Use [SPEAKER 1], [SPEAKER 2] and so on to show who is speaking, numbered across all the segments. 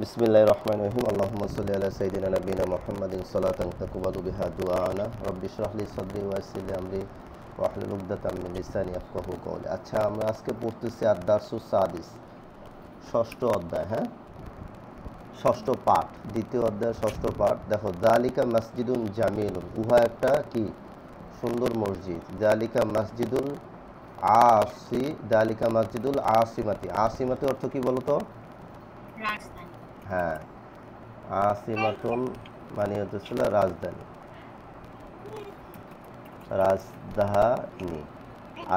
[SPEAKER 1] বিসমিল্লাহির রহমানির রহিম আল্লাহুম্মা সাল্লি আলা সাইয়্যিদিনা নাবিয়িনা মুহাম্মাদিন সালাতান তাকুবালু বিহা দুআনা রাব্বি ইশরাহ লি সাদরি ওয়া ইয়াসসির লি আমরি ওয়াহলুল উকদাতাম মিন লিসানি ইয়াফকাহু কওলি। আচ্ছা, আমরা আজকে পড়তেছি আদ-দারসুস সাদিস, ষষ্ঠ অধ্যায়। হ্যাঁ, ষষ্ঠ পাঠ, দ্বিতীয় অধ্যায়ের ষষ্ঠ পাঠ। দেখো, যালিকা মসজিদুন জামিলুন, উহা একটা কি সুন্দর মসজিদ। যালিকা মসজিদুল যালিকা মসজিদুল আসিমাতি। আসিমাতি অর্থ কি বলতো?
[SPEAKER 2] রাজধানী।
[SPEAKER 1] হ্যাঁ, আসিমাতুন মানে হচ্ছে রাজধানী, রাজধানী।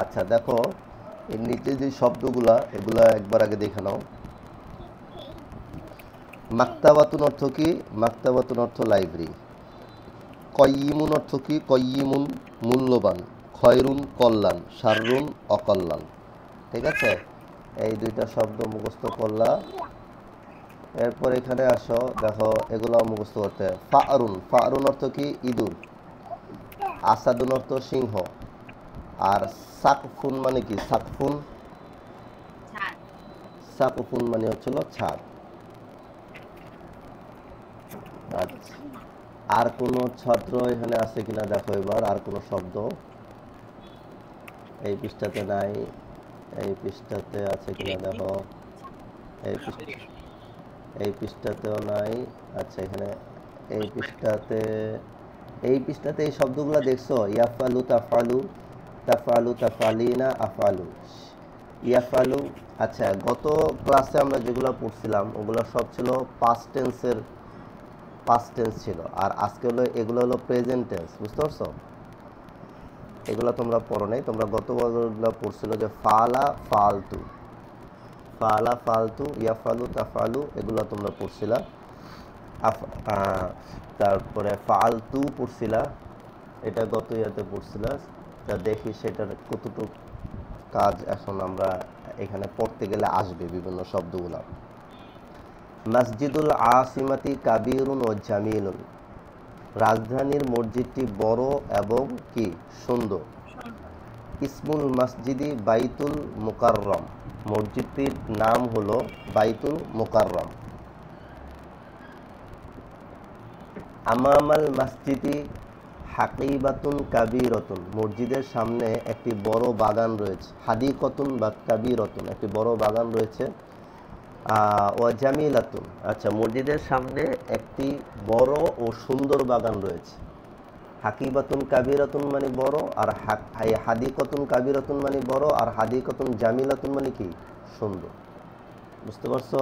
[SPEAKER 1] আচ্ছা দেখো, এর নিচে যে শব্দগুলা, এগুলা একবার আগে দেখে নাও। মাক্তাবাতুন অর্থ কি? মাক্তাবাতুন অর্থ লাইব্রেরি। কয়্যিমুন অর্থ কি? কয়্যিমুন মূল্যবান, খয়রুন কল্যাণ, শাররুন অকল্যাণ। ঠিক আছে, এই দুইটা শব্দ মুখস্থ করলা। এরপর এখানে আসো, দেখো এগুলো মুখস্থ করতে। ফাআরুন, ফাআরুন অর্থ কি? ইঁদুর। আসাদুন অর্থ সিংহ। আর সাকফুন মানে কি? সাকফুন, সাকফুন মানে হচ্ছিল ছাদ। আচ্ছা, আর কোন ছাত্র এখানে আছে কিনা দেখো এবার, আর কোন শব্দ এই পৃষ্ঠাতে নাই। এই পৃষ্ঠাতে আছে কিনা দেখো, এই পৃষ্ঠাতেও নাই। আচ্ছা, এখানে এই পৃষ্ঠাতে এই শব্দগুলো দেখছো? ইয়াফালু, তাফালু, তাফালু, তাফালিনা, আফালু, ইয়াফালু। আচ্ছা, গত ক্লাসে আমরা যেগুলো পড়ছিলাম ওগুলো সব ছিল পাস্ট টেন্স ছিল, আর আজকে হলো এগুলো হলো প্রেজেন্ট টেন্স। বুঝতে পারছো? এগুলো তোমরা পড়ো নাই, তোমরা গতগুলো পড়ছিল যে ফালা, ফালতু, ফালা, ফালতু, ইয়াফালু, তাফালু, এগুলো তোমরা পড়ছিলা। তারপরে ফালতু পড়ছিলা, এটা গত ইয়াতে পড়ছিলা। তা দেখি সেটার কতটুকু কাজ এখন আমরা এখানে পড়তে গেলে আসবে বিভিন্ন শব্দগুলো। মসজিদুল আসিমাতি কাবীরুন ও জামিলুন, রাজধানীর মসজিদটি বড় এবং কি সুন্দর। ইসমুল মসজিদি বাইতুল মুকাররম, মসজিদটির নাম হলো বাইতুল মুকাররম। আমামাল মসজিদি হাকিবাতুন কাবীরাতুন, মসজিদের সামনে একটি বড় বাগান রয়েছে। হাদিকতুন বা কাবীরাতুন, একটি বড় বাগান রয়েছে। ওয়া জামিলাতুন, আচ্ছা, মসজিদের সামনে একটি বড় ও সুন্দর বাগান রয়েছে। হাকিবাতুন কাবীরাতুন মানে বড়, আর হাদিকতুন কাবীরাতুন মানে বড়, আর হাদিকতুন জামিলাতুন মানে কি? সুন্দর। বুঝতে পারছো?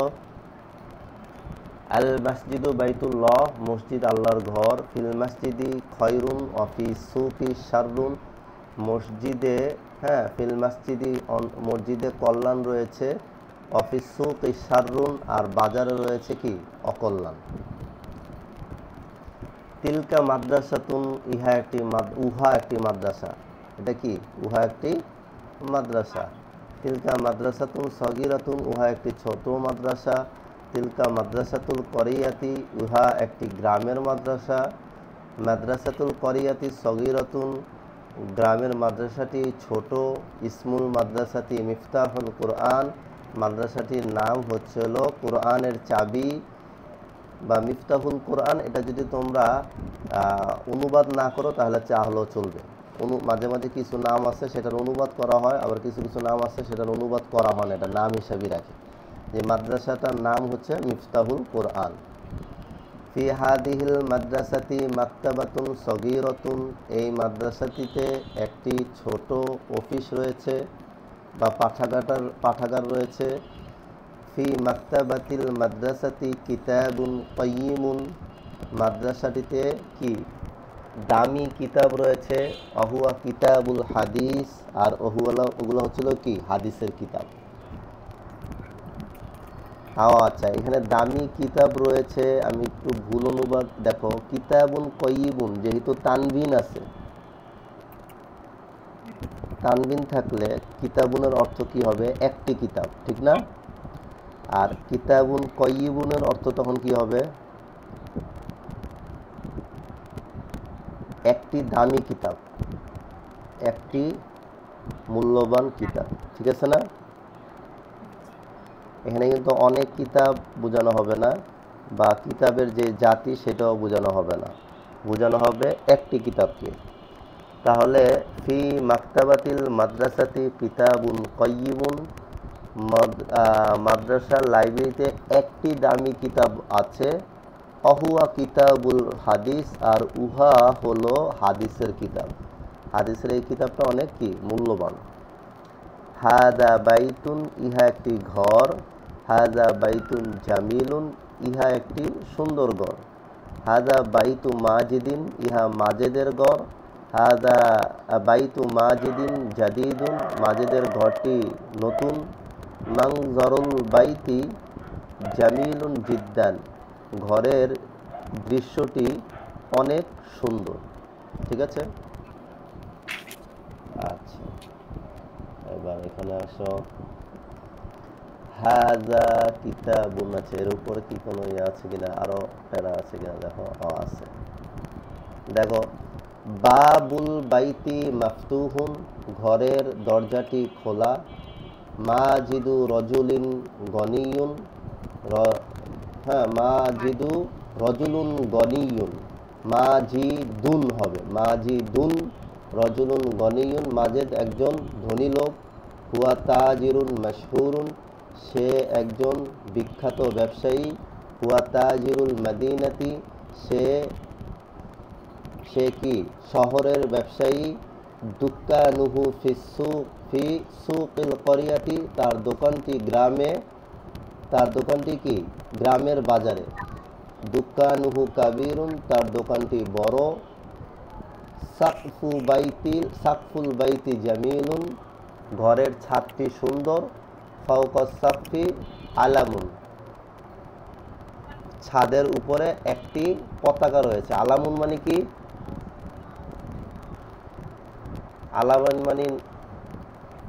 [SPEAKER 1] আল মসজিদু বাইতুল্লাহ, মসজিদ আল্লাহর ঘর। ফিল মসজিদি খয়রুন অফি সুকি শাররুন, মসজিদে, হ্যাঁ, ফিল মসজিদি মসজিদে কল্যাণ রয়েছে। অফিস সুকি শাররুন, আর বাজারে রয়েছে কি? অকল্যাণ। তিলকা মাদ্রাসাতুন, উহা একটি মাদ্রাসা। এটা কি? উহা একটি মাদ্রাসা। তিলকা মাদ্রাসাতুন সগীরাতুন, উহা একটি ছোট মাদ্রাসা। তিলকা মাদ্রাসাতুল করিয়াতি, উহা একটি গ্রামের মাদ্রাসা। মাদ্রাসাতুল করিয়াতি সগীরাতুন, গ্রামের মাদ্রাসাটি ছোট। ইসমুল মাদ্রাসাতি মিফতাহুল কুরআন, মাদ্রাসাটির নাম হচ্ছে হলো কুরআনের চাবি বা মিফতাহুল কোরআন। এটা যদি তোমরা অনুবাদ না করো তাহলে চা হলেও চলবে। মাঝে মাঝে কিছু নাম আছে সেটার অনুবাদ করা হয়, আবার কিছু কিছু নাম আছে সেটার অনুবাদ করা হয় না, এটা নাম হিসাবেই রাখে। যে মাদ্রাসাটার নাম হচ্ছে মিফতাহুল কোরআন। ফি হাদিহিল মাদ্রাসাতি মাকতাবাতুন সগীরাতুন, এই মাদ্রাসাটিতে একটি ছোট অফিস রয়েছে বা পাঠাগার রয়েছে। ফি মাকতাবাতিল মাদ্রাসাতি কিতাবুন কাইয়িমুন, মাদ্রাসাটিতে কি? দামি কিতাব রয়েছে। অহুয়া কিতাবুল হাদিস, আর ওগুলো হচ্ছিল কি? হাদিসের কিতাব। আচ্ছা, এখানে দামি কিতাব রয়েছে, আমি একটু ভুল অনুবাদ। দেখো, কিতাবুন কাইয়িমুন, যেহেতু তানবিন আছে, তানবিন থাকলে কিতাবুনের অর্থ কি হবে? একটি কিতাব, ঠিক না? আর কিতাবুন কাইয়িমুনের অর্থ তখন কি হবে? একটি দামি কিতাব, একটি মূল্যবান কিতাব। ঠিক আছে না? এখানে কিন্তু অনেক কিতাব বোঝানো হবে না, বা কিতাবের যে জাতি সেটাও বোঝানো হবে না, বোঝানো হবে একটি কিতাবকে। তাহলে ফি মাকতাবাতিল মাদ্রাসাতি কিতাবুন কাইয়িমুন, মাদ্রাসার লাইব্রেরিতে একটি দামি কিতাব আছে। অহুয়া কিতাবুল হাদিস, আর উহা হলো হাদিসের কিতাব। হাদিসের এই কিতাবটা অনেক কি মূল্যবান। হাদা বাইতুন, ইহা একটি ঘর। হাদা বাইতুন জামিলুন, ইহা একটি সুন্দর ঘর। হাদা বাইতু মাজিদিন, ইহা মাজেদের ঘর। হাদা বাইতু মাজিদিন জাদিদুন, মাজেদের ঘরটি নতুন। মাংজরুল বাইতি জামিলুন জিদ্দান, ঘরের দৃশ্যটি অনেক সুন্দর। ঠিক আছে, আচ্ছা এবার এখানে আসো। হাজা কিতাবুন আছে, এর উপরে কি কোনো ইয়ে আছে কিনা, আরো প্যারা আছে কিনা দেখো। আছে, দেখো। বাবুল বাইতি মাফতুহুন, ঘরের দরজাটি খোলা। মাজিদু রজুলিন গনিয়ুন, হ্যাঁ মাজিদু রজুলুন গনিয়ুন, মাজিদুন হবে, মাজিদুন রজুলুন গনিয়ুন, মাজেদ একজন ধনী লোক। হুয়া তাজিরুন মাশহুরুন, সে একজন বিখ্যাত ব্যবসায়ী। হুয়া তাজিরুল মদিনাতি, সে কি শহরের ব্যবসায়ী। দুক্কানুহু ফি সুকিল করিয়াতি, তার দোকানটি গ্রামে, তার দোকানটি কি গ্রামের বাজারে। দুক্কানুহু কাবিরুন, তার দোকানটি বড়। সাকফুল বাইতি জামিলুন, ঘরের ছাদটি সুন্দর। ফাওকাস সাকফি আলামুন, ছাদের উপরে একটি পতাকা রয়েছে। আলামুন মানে কি, আলামুন মানে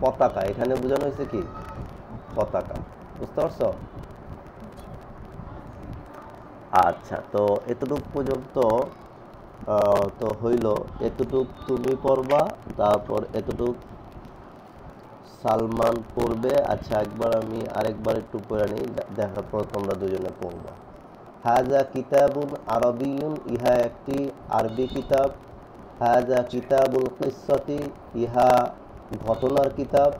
[SPEAKER 1] পতাকা, এখানে বোঝানো হয়েছে কি পতাকা, বুঝতে পারছো? আচ্ছা, তো এতটুক পর্যন্ত তো হইল, এতটুক তুমি পড়বা, তারপর এতটুক সালমান পড়বে। আচ্ছা একবার আমি আরেকবার একটু পড়ে নিই, দেখার পর তোমরা দুজনে পড়বা। হাজা কিতাবুন আরবিয়ুন, ইহা একটি আরবি কিতাব। হাজা কিতাবুল কিসসাতি, ইহা ঘটনার কিতাব।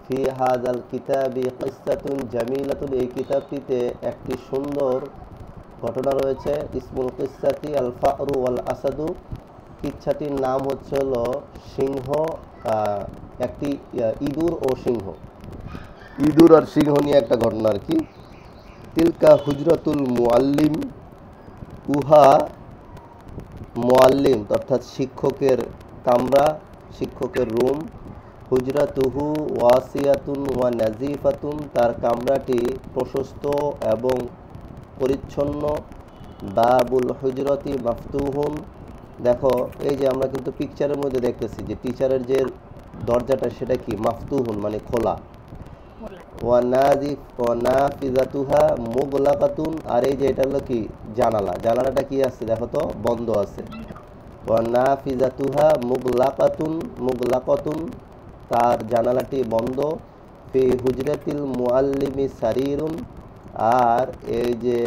[SPEAKER 1] ফি হাজাল কিতাবি কিসসাতুন জামিলাতুন, এই কিতাবটিতে একটি সুন্দর ঘটনা রয়েছে। ইসমুল কিসসাতি আল ফারু ওয়াল আসাদু, কিচ্ছাটির নাম হচ্ছে হলো সিংহ, একটি ইঁদুর ও সিংহ, ইঁদুর আর সিংহ নিয়ে একটা ঘটনা আর কি। তিলকা হুজরাতুল মুআল্লিম, উহা মুআল্লিম অর্থাৎ শিক্ষকের কামরা, শিক্ষকের রুম। হুজরাতুহু ওয়াসিয়াতুন ওয়া নাজিফাতুন, তার কামরাটি প্রশস্ত এবং পরিচ্ছন্ন। বাবুল হুজরতি মাফতুহুন, দেখো এই যে আমরা কিন্তু পিকচারের মধ্যে দেখতেছি যে টিচারের যে দরজাটা সেটা কি মাফতুহুন মানে খোলা। ওয়ানাফিজাতুহা মুগলাকাতুন, আর এই যে এটা হলো কি জানালা, জানালাটা কি আছে দেখো তো বন্ধ আছে। ওয়ানাফিজাতুহা মুগলাকাতুন, তার জানালাটি বন্ধ। ফি হুজরাতিল মুআল্লিমি সারিরুন, আর এই যে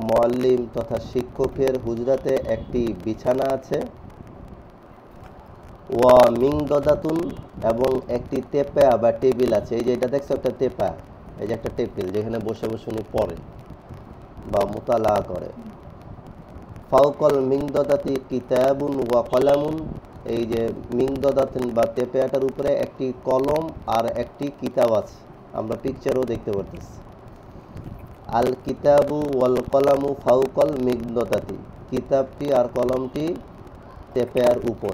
[SPEAKER 1] মুআল্লিম তথা শিক্ষকের হুজরাতে একটি বিছানা আছে। ওয়া মিংদদাতুন, এবং একটি তেপা বা টেবিল আছে। এই যে এটা দেখছো একটা তেপা, এই যে একটা টেবিল যেখানে বসে বসে উনি পড়ে বা মুতালা করে। ফাউকল মিংদদাতি কিতাবুন ওয়া কলামুন, এই যে মিংদদাতুন বা তেপেয়াটার উপরে একটি কলম আর একটি কিতাব আছে, আমরা পিকচারও দেখতে পারতেছি। আল কিতাবু ওয়াল কলামু ফাউকল মিংদদাতি, কিতাবটি আর কলমটি তেপেয়ার উপর,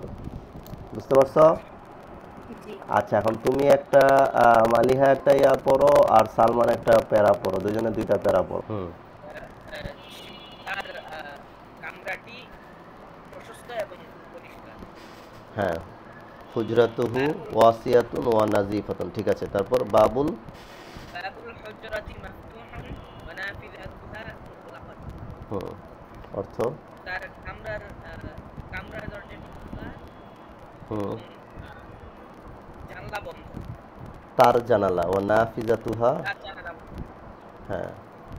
[SPEAKER 1] বুঝতে পারছো? আচ্ছা এখন তুমি একটা মালিহা একটা ইয়া পড়ো, আর সালমান একটা প্যারা পড়ো, দুজনে দুইটা প্যারা পড়ো।
[SPEAKER 3] তার কামরাটি প্রশস্ত এবং পরিষ্কার।
[SPEAKER 1] হ্যাঁ, হুজরাতুহু ওয়াসিয়াতুন ওয়া নাজিফাতুন, ঠিক আছে। তারপর বাবুল
[SPEAKER 3] হুজরাতি মাফতুহুন ওয়া নাফিযাতুহা মুগলাকাতুন,
[SPEAKER 1] অর্থ
[SPEAKER 3] তার কামরার দরজাটি খোলা, জানালা বন্ধ।
[SPEAKER 1] তার জানালা, ওয়া নাফিযাতুহা,
[SPEAKER 3] তার জানালা বন্ধ।
[SPEAKER 1] হ্যাঁ,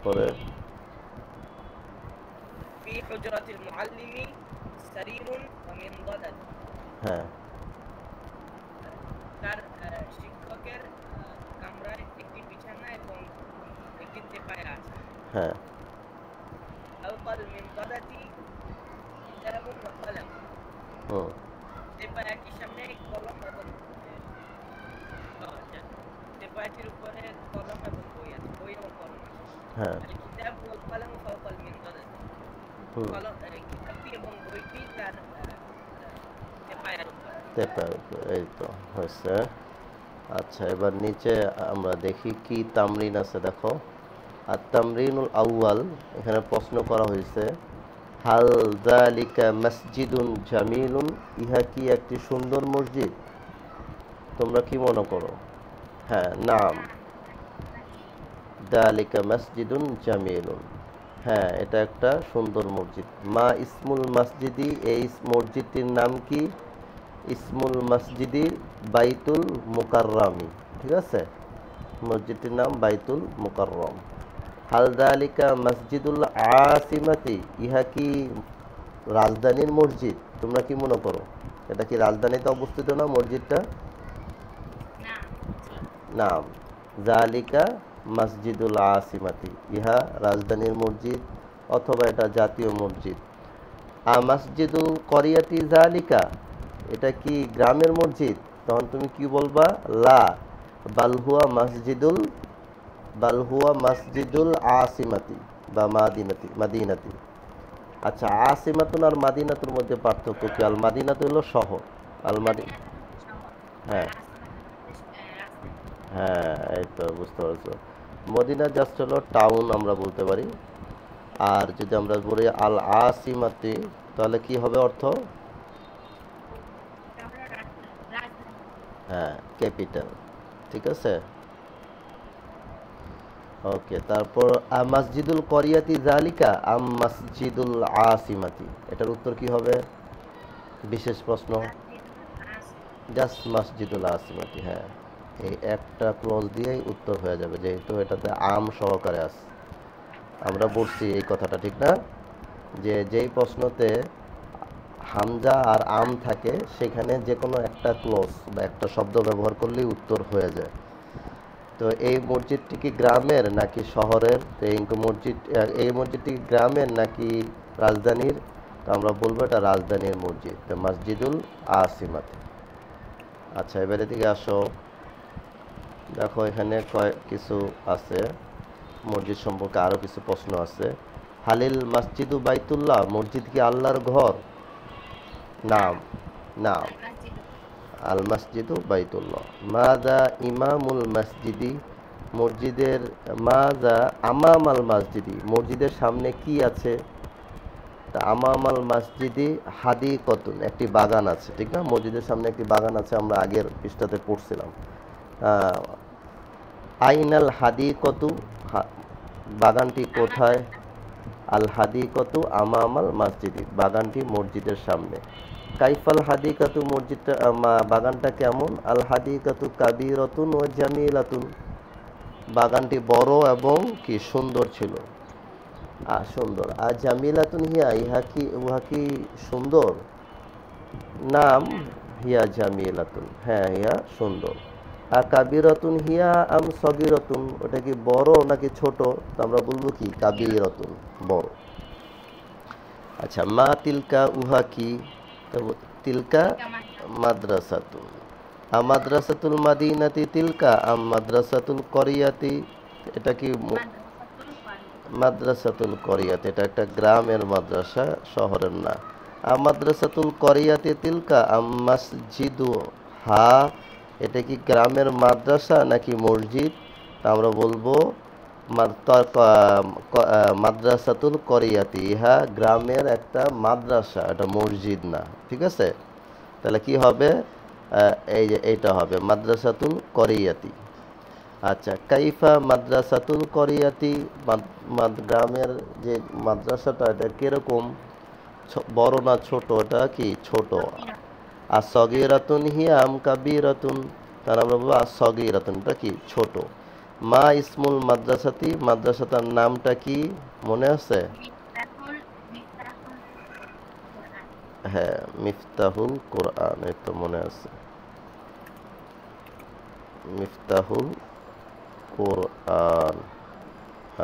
[SPEAKER 1] পরে
[SPEAKER 3] في حجرة المعلم سرير ومنضدة
[SPEAKER 1] হ্যাঁ
[SPEAKER 3] তার শিক্ষকের কামরায় একটি বিছানা এবং একটি টেপায়া আছে
[SPEAKER 1] হ্যাঁ
[SPEAKER 3] فوق المنضدة كتاب وقلم
[SPEAKER 1] হুম
[SPEAKER 3] টেপায়াটির সামনে কলম এবং টেপায়াটির উপরে কলম এবং বই আছে বই এবং কলম আছে
[SPEAKER 1] হ্যাঁ
[SPEAKER 3] الكتاب والقلم فوق المنضدة
[SPEAKER 1] হুম
[SPEAKER 3] কিতাবটি এবং বইটি তার টেপায়ার উপরে
[SPEAKER 1] টেপার উপর, এই তো হয়েছে। আচ্ছা, এবার নিচে আমরা দেখি কি তামরিন আছে, দেখো। আর তামরিনুল আউয়াল, এখানে প্রশ্ন করা হয়েছে, হাল যালিকা মসজিদুন জামিলুন, ইহা কি একটি সুন্দর মসজিদ? তোমরা কি মনে করো? হ্যাঁ, নাম, যালিকা মসজিদুন জামিলুন, হ্যাঁ এটা একটা সুন্দর মসজিদ। মা ইসমুল মসজিদি, এই মসজিদটির নাম কি? ইসমুল মসজিদি বাইতুল মুকাররামি, ঠিক আছে, মসজিদটির নাম বাইতুল মুকাররম। হাল যালিকা মসজিদুল আসিমাতি, ইহা কি রাজধানীর মসজিদ? তোমরা কি মনে করো, এটা কি রাজধানীতে অবস্থিত না মসজিদটা?
[SPEAKER 2] না জি
[SPEAKER 1] নাম, জালিকা মসজিদুল আসিমাতি, ইহা রাজধানীর মসজিদ অথবা এটা জাতীয় মসজিদ। মসজিদুল করিয়াতি জালিকা, এটা কি গ্রামের মসজিদ? তখন তুমি কি বলবা? লা, বালহুয়া মসজিদুল আসিমাতি বা মাদিনাতি। আচ্ছা, আসিমাতুন আর মাদিনাতুর মধ্যে পার্থক্য কি? আল মাদিনাতু হলো শহর, আল মাদিনা, হ্যাঁ হ্যাঁ এই তো বুঝতে পারছো। মদিনা জাস্ট হলো টাউন আমরা বলতে পারি। আর যদি আমরা বলি আল আসিমাতি, তাহলে কি হবে অর্থ? হ্যাঁ, ক্যাপিটাল, ঠিক আছে। ওকে, তারপর মসজিদুল করিয়াতি জালিকা আম মসজিদুল আসিমাতি, এটার উত্তর কি হবে? বিশেষ প্রশ্ন, জাস্ট মসজিদুল আসিমাতি। হ্যাঁ, এই একটা ক্লজ দিয়েই উত্তর হয়ে যাবে, যেহেতু এটাতে আম সহকারে আছে। আমরা বলছি এই কথাটা, ঠিক না, যে যেই প্রশ্নতে হামজা আর আম থাকে সেখানে যে কোনো একটা ক্লজ বা একটা শব্দ ব্যবহার করলেই উত্তর হয়ে যায়। তো এই মসজিদটি কি গ্রামের নাকি শহরের? তো এই মসজিদটি কি গ্রামের নাকি রাজধানীর? তো আমরা বলবো এটা রাজধানীর মসজিদ, তো মসজিদুল আসিমাতে। আচ্ছা, এবারে দিকে আসো, দেখো এখানে কিছু আছে মসজিদ সম্পর্কে, আরো কিছু প্রশ্ন আছে। হালিল মসজিদু বাইতুল্লাহ, মসজিদ কি আল্লাহর ঘর? নাম, নাম, আল মসজিদু বাইতুল্লাহ। মাযা ইমামুল মসজিদি, মসজিদের, মাযা আমাম আল মসজিদি, মসজিদের সামনে কি আছে? তা আমাম আল মসজিদি হাদিকাতুন, একটি বাগান আছে, ঠিক না, মসজিদের সামনে একটি বাগান আছে, আমরা আগের পৃষ্ঠাতে পড়ছিলাম। আইনাল হাদিকাতু, বাগানটি কোথায়? আল হাদিকাতু আমাম আল মসজিদি, বাগানটি মসজিদের সামনে। কাইফাল হাদিকাতু, মসজিদটা বাগানটা কেমন? আল হাদিকাতু কাবীরাতুন ওয়া জামিলাতুন, বাগানটি বড় এবং কি সুন্দর ছিল, সুন্দর। আর জামিলাতুন হিয়া, উহা কি সুন্দর? নাম, হিয়া জামিলাতুন, হ্যাঁ হিয়া সুন্দর। আর কাবীরাতুন হিয়া আম সগীরাতুন, ওটা কি বড় নাকি ছোট? তো আমরা বলবো কি কাবীরাতুন, বড়। আচ্ছা, মা তিলকা, উহা কি? তিলকা মাদ্রাসাতুন। মাদ্রাসাতুল মাদিনাতি তিলকা আম মাদ্রাসাতুল করিয়াতি, এটা কি মাদ্রাসাতুল করিয়াতি, এটা একটা গ্রামের মাদ্রাসা, শহরের না। মাদ্রাসাতুল করিয়াতি তিলকা আম মসজিদু হা, এটা কি গ্রামের মাদ্রাসা নাকি মসজিদ? আমরা বলবো মাদ্রাসাতুল করিয়াতি, ইহা গ্রামের একটা মাদ্রাসা, এটা মসজিদ না, ঠিক আছে। তাহলে কি হবে? এই যে এইটা হবে মাদ্রাসাতুল করিয়াতি। আচ্ছা, কাইফা মাদ্রাসাতুল করিয়াতি, গ্রামের যে মাদ্রাসাটা এটা কিরকম, বড় না ছোট? এটা কি ছোট। আর সগীরাতুন হিয়া আম কাবীরাতুন, তাহলে আমরা বলবো আর সগীরাতুন, এটা কি ছোট। মা ইসমুল মাদ্রাসাতি, মাদ্রাসাটার নামটা কি মনে আছে? হ্যাঁ, মিফতাহুল কোরআন, এই তো মনে আছে, মিফতাহুল কোরআন।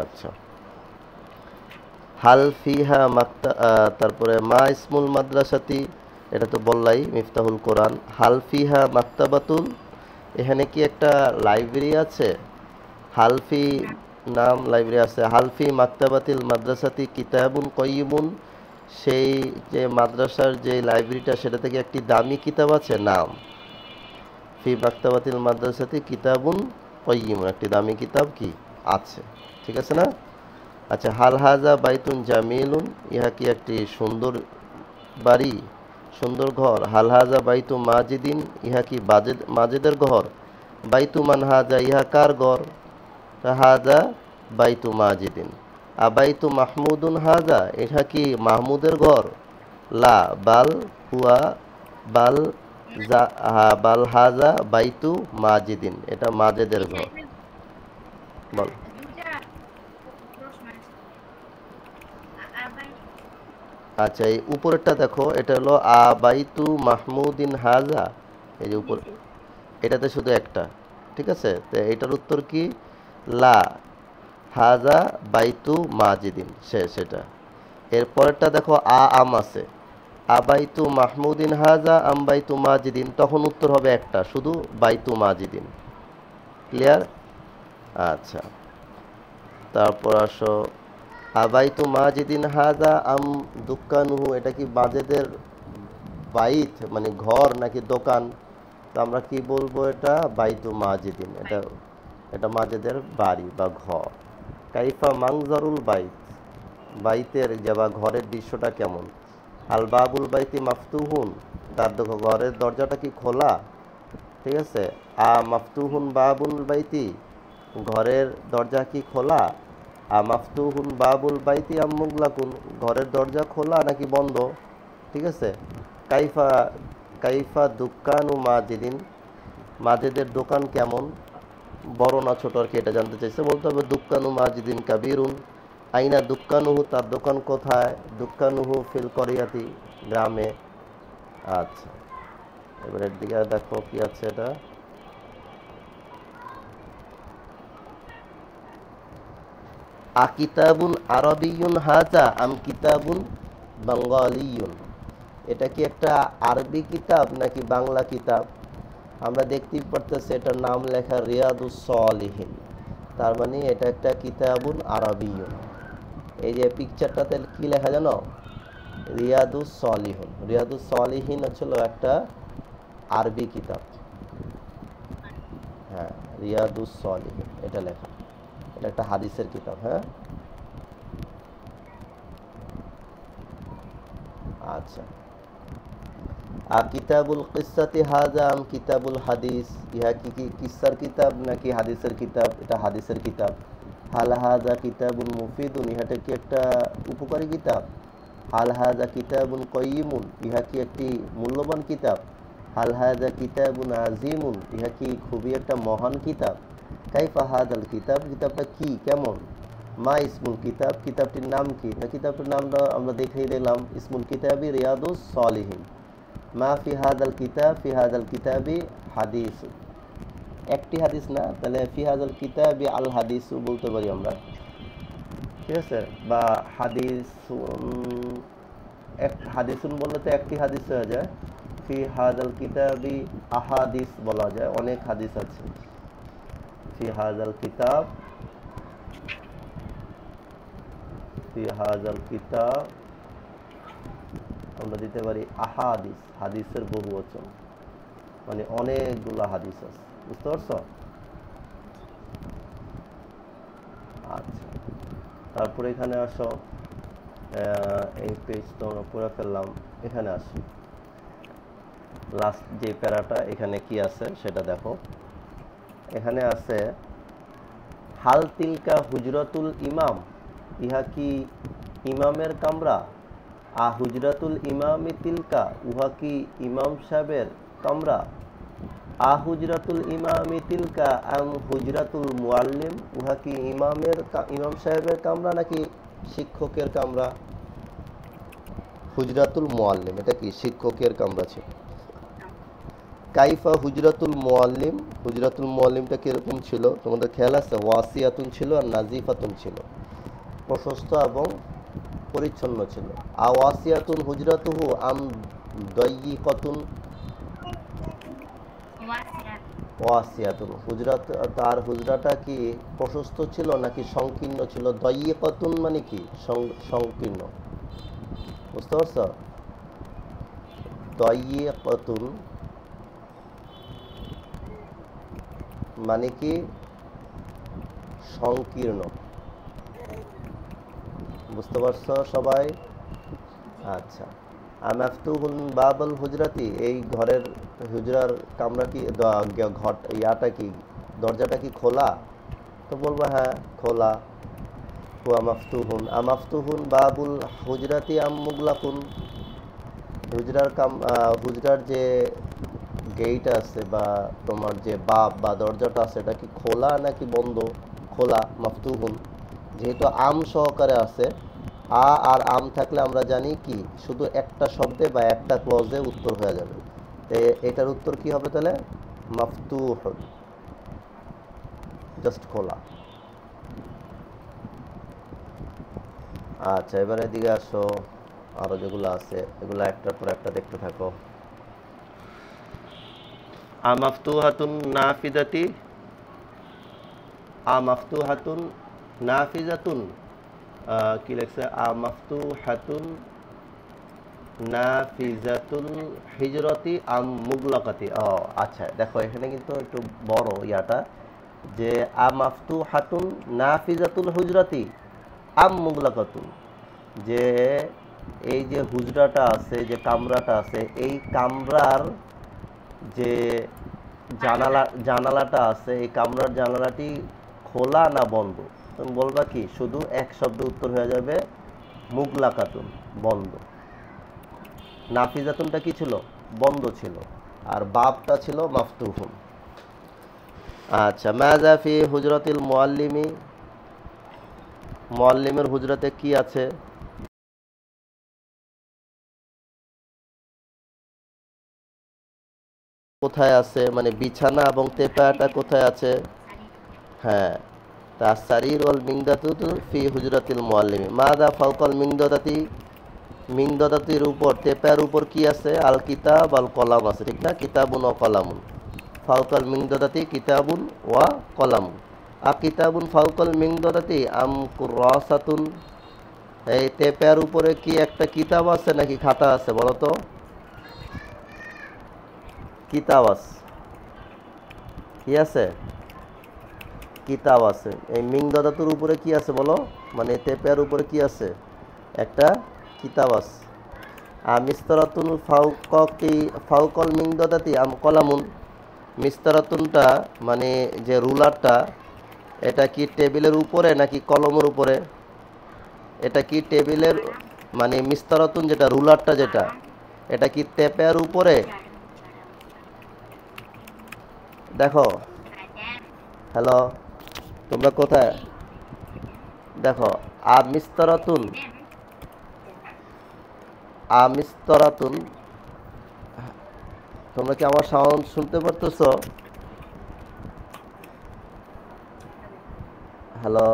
[SPEAKER 1] আচ্ছা, হাল ফিহা তারপরে মা ইসমুল মাদ্রাসাতি, এটা তো বললাই মিফতাহুল কোরআন। হাল ফিহা মাকতাবাতুল, এখানে কি একটা লাইব্রেরি আছে? হালফি নাম লাইব্রেরি আছে। হালফি মাকতাবাতিল মাদ্রাসাতি কিতাবুন কয়িমুন, সেই যে মাদ্রাসার যে লাইব্রেরিটা সেটা থেকে একটি দামি কিতাব আছে? নাম, ফি মাকতাবাতিল মাদ্রাসাতি কিতাবুন কয়িমুন, একটি দামি কিতাব কি আছে, ঠিক আছে না? আচ্ছা, হাল হাজা বাইতুন জামিলুন, ইহা কি একটি সুন্দর বাড়ি, সুন্দর ঘর? হাল হাজা বাইতু মাজিদিন, ইহা কি মাজেদের ঘর? বাইতু মান হাজা, ইহা কার ঘর? হাজা বাইতু মাজিদিন। আবাইতু মাহমুদুন হাজা, এটা কি মাহমুদের ঘর? লা বাল হুয়া বাল বাল হাজা বাইতু মাজিদিন, এটা মাজেদের ঘর। বল। আচ্ছা, এই উপরেরটা দেখো, এটা হলো আবাইতু মাহমুদিন হাজা, এই যে উপর, এটাতে শুধু একটা, ঠিক আছে? তো এটার উত্তর কি? লা হাজা বাইতু মাজিদিন, শেষ এটা। এরপরেরটা দেখো আম আছে, আবাইতু মাহমুদিন হাজা আম বাইতু মাজিদিন, তখন উত্তর হবে একটা, শুধু বাইতু মাজিদিন। ক্লিয়ার? আচ্ছা, তারপর আসো, আবাইতু মাজিদিন হাজা আম দুক্কানুহু, এটা কি মাজেদের বাইত মানে ঘর নাকি দোকান? তো আমরা কি বলবো? এটা বাইতু মাজিদিন, এটা মাজেদের বাড়ি বা ঘর। কাইফা মাংজারুল বাইত, বাইতের যে বা ঘরের দৃশ্যটা কেমন? আল বাবুল বাইতি মাফতুহুন, তার দেখো ঘরের দরজাটা কি খোলা, ঠিক আছে? মাফতুহুন বাবুল বাইতি, ঘরের দরজা কি খোলা? মাফতুহুন বাবুল বাইতি আম মুগলাকুন, ঘরের দরজা খোলা নাকি বন্ধ, ঠিক আছে? কাইফা কাইফা দুক্কানু মাজিদিন, মাজেদের দোকান কেমন, বড় না ছোট আর কি, এটা জানতে চাইছে। বলতে হবে দুক্কানু মাজিদিন কাবিরুন। আইনা দুক্কানুহু, তার দোকান কোথায়? দুক্কানুহু ফিল করিয়াতি, গ্রামে। আচ্ছা, এবারের দিকে দেখো কি আছে এটা। কিতাবুন আরবিয়ুন হাজা আম কিতাবুন বাঙ্গালিয়ুন, এটা কি একটা আরবি কিতাব নাকি বাংলা কিতাব? আমরা দেখতেই পারতেছি এটার নাম লেখা রিয়াদুস সলিহিন, তার মানে এটা একটা কিতাবুন আরবিয়ুন। এই যে পিকচারটাতে কি লেখা জানো? রিয়াদুস সলিহিন। রিয়াদুস সলিহিন হচ্ছিল একটা আরবি কিতাব। হ্যাঁ, রিয়াদুস সলিহিন এটা লেখা, এটা একটা হাদিসের কিতাব। হ্যাঁ, আচ্ছা। কিতাবুল কিসাতি হাজা আম কিতাবুল হাদিস, ইহা কি কিসার কিতাব নাকি হাদিসের কিতাব? এটা হাদিসের কিতাব। হাল হাজা কিতাবুন মুফিদুন, ইহাটা কি একটা উপকারী কিতাব? হাল হাজা কিতাবুন কয়িমুন, ইহা কি একটি মূল্যবান কিতাব? হাল হাজা কিতাবুন আজিমুন, ইহা কি খুবই একটা মহান কিতাব? কাইফা হাদাল কিতাব, কিতাবটা কি কেমন? মা ইসমুল কিতাব, কিতাবটির নাম কি? না, কিতাবটির নামটা আমরা দেখিয়ে দিলাম, ইসমুল কিতাবি রিয়াদুস সলিহিন। মা ফি হাদাল কিতাব, ফি হাদাল কিতাবি হাদিস, একটি হাদিস না, তাহলে ফি হাদাল কিতাবি আল হাদিস বলতে পারি আমরা, ঠিক আছে? বা হাদিসুন বললে তো একটি হাদিস হয়ে যায়, ফি হাদাল কিতাবি আহাদিস বলা যায়, অনেক হাদিস আছে। ফি হাদাল কিতাব, ফি হাদাল কিতাব আমরা দিতে পারি আহাদিস, হাদিসের বহুবচন, মানে অনেকগুলা হাদিস আছে, বুঝতে পারছো? আচ্ছা, তারপরে এখানে আসো, এই পেজটা আমরা পুরো ফেললাম, এখানে আসি, লাস্ট যে প্যারাটা এখানে কি আছে সেটা দেখো। এখানে আছে হাল তিলকা হুজরাতুল ইমাম, ইহা কি ইমামের কামরা? হুজরাতুল ইমামি তিলকা, উহা কি ইমাম সাহেবের কামরা? আহুজরাতুল ইমামি তিলকা আম হুজরাতুল মুআল্লিম, উহা কি ইমাম সাহেবের কামরা নাকি শিক্ষকের কামরা? হুজরাতুল মুআল্লিম এটা কি শিক্ষকের কামরা ছিল। কাইফা হুজরাতুল মুআল্লিম, হুজরাতুল মুআল্লিমটা কিরকম ছিল তোমাদের খেয়াল আছে? ওয়াসিয়াতুন ছিল আর নাজিফাতুন ছিল, প্রশস্ত এবং পরিচ্ছন্ন ছিল। আওয়াসিয়াতুন হুজরাতুহু আম দায়িকাতুন?
[SPEAKER 2] ওয়াসিয়া।
[SPEAKER 1] ওয়াসিয়াতুন, হুজরাত তার হুজরাটা কি প্রশস্ত ছিল নাকি সংকীর্ণ ছিল? দায়িকাতুন মানে কি সংকীর্ণ, বুঝতে পারছো? দায়িকাতুন মানে কি সংকীর্ণ, বুঝতে পারছো সবাই? আচ্ছা, আমাফতুহুল বাবুল হুজরাতি, এই ঘরের হুজরার কামরা কি ঘর ইয়াটা কি দরজাটা কি খোলা? তো বলবো হ্যাঁ খোলা। হুয়া মাফতুহুন, আমাফতুহুন বাবুল হুজরাতি আম মুগলাকুন, হুজরার যে গেট আছে বা তোমার যে বাব বা দরজাটা আছে এটা কি খোলা নাকি বন্ধ? খোলা, মাফতুহুন। যেহেতু আম সহকারে আছে, আর আম থাকলে আমরা জানি কি শুধু একটা শব্দে বা একটা ক্লজে উত্তর হয়ে যাবে। তো এটার উত্তর কি হবে তাহলে? মাফতুহুন, জাস্ট খোলা। আচ্ছা, এবারে এদিকে আসো, আরো যেগুলো আছে এগুলো একটার পর একটা দেখতে থাকো। আমাফতুহাতুন নাফিজাতি, আমাফতুহাতুন নাফিজাতুন, কি লেখছে? আমাফতুহাতুন নাফিজাতুল হিজরতি আম মুগলাকাতি। ও আচ্ছা, দেখো এখানে কিন্তু একটু বড় ইয়াটা, যে আমাফতুহাতুন নাফিজাতুল হুজরাতি আম মুগলাকাতুন, যে এই যে হুজরাটা আছে, যে কামরাটা আছে, এই কামরার যে জানালাটা আছে, এই কামরার জানালাটি খোলা না বন্ধ? তুমি বলবা কি শুধু এক শব্দ উত্তর হয়ে যাবে মুগলাকাতুন, বন্ধ। নাফিজাতুনটা কি ছিল? বন্ধ ছিল, আর বাবটা ছিল মাফতুহুন। আচ্ছা, মাযা ফি হুজরাতিল মুআল্লিমি, মুআল্লিমের হুজরাতে কি আছে? কোথায় আছে, মানে বিছানা এবং তেপায়াটা কোথায় আছে? হ্যাঁ, তা সারির ওয়াল মিংদাতু ফি হুজরাতিল মুআল্লিমি। মাযা ফাওকাল মিংদাদাতি, মিংদাদাতির উপর তেপায়ার উপর কি আছে? আল কিতাব আল কলাম আছে, ঠিক না? কিতাবুন ও কলামুন। ফাওকাল মিংদাদাতি কিতাবুন ওয়া কলামুন। কিতাবুন ফাওকাল মিংদাদাতি আম কুরাসাতুন, এই তেপায়ার উপরে কি একটা কিতাব আছে নাকি খাতা আছে বলো তো? কিতাব আছে, কি আছে? কিতাব আছে। এই মিংদাদাতুর উপরে কি আছে বলো? মানে তেপায়ার উপরে কি আছে? একটা কিতাব আছে। মিস্তারাতুন ফাউকল মিংদাদাতি আম কলামুন, মিস্তারাতুনটা মানে যে রুলারটা, এটা কি টেবিলের উপরে নাকি কলমের উপরে? এটা কি টেবিলের, মানে মিস্তারাতুন যেটা রুলারটা যেটা, এটা কি তেপায়ার উপরে? দেখো, হ্যালো, তোমরা কোথায়? দেখো, আমিস্তরাতুন, আমিস্তরাতুন, তোমরা কি আমার সাউন্ড শুনতে পারতেছো? হ্যালো,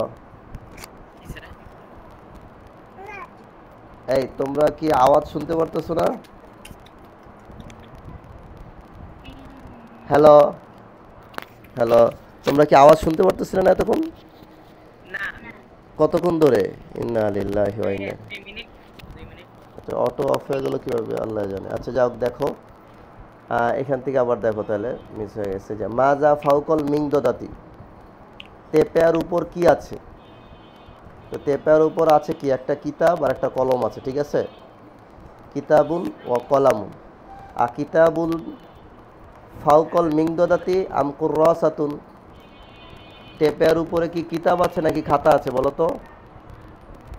[SPEAKER 1] এই তোমরা কি আওয়াজ শুনতে পারতেছো না? হ্যালো, হ্যালো, তোমরা কি আওয়াজ শুনতে পারতেছিলে না এতক্ষণ?
[SPEAKER 3] না,
[SPEAKER 1] কতক্ষণ ধরে? ইন্না লিল্লাহি ওয়া ইন্না,
[SPEAKER 3] 2 মিনিট।
[SPEAKER 1] আচ্ছা, অটো অফ হয়ে গেল কিভাবে আল্লাহ জানে। আচ্ছা যাও, দেখো এখান থেকে আবার দেখো, তাহলে মিস হয়ে গেছে। যে মাজা ফাউকল মিংদাদাতি, তেপায়ার উপর কি আছে? তো তেপায়ার উপর আছে কি? একটা কিতাব আর একটা কলম আছে, ঠিক আছে? কিতাবুন ও কলামুন। কিতাবুল ফাউকল মিংদাদাতি আম কুরাসাতুন, টেপায়ার উপরে কি কিতাব আছে নাকি খাতা আছে বলো তো?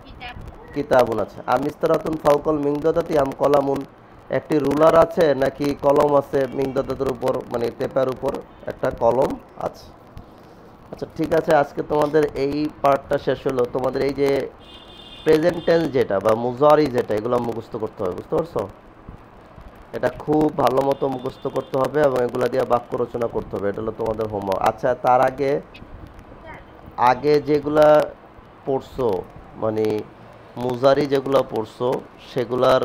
[SPEAKER 2] কিতাব।
[SPEAKER 1] কিতাবুন আছে। আমিস্তারাতুন ফাউকল মিংদাদাতি আম কলামুন, একটি রুলার আছে নাকি কলম আছে? মিংদাদাদের উপর মানে পেপার উপর একটা কলম আছে। আচ্ছা ঠিক আছে, আজকে তোমাদের এই পার্টটা শেষ হলো। তোমাদের এই যে প্রেজেন্ট টেন্স যেটা বা মুজারি যেটা, এগুলো মুখস্থ করতে হবে, বুঝতে পারছো? এটা খুব ভালো মতো মুখস্থ করতে হবে এবং এগুলা দিয়ে বাক্য রচনা করতে হবে। এটা হলো তোমাদের হোমওয়ার্ক। আচ্ছা তার আগে আগে যেগুলা পড়ছো মানে মুজারি যেগুলা পড়ছো সেগুলার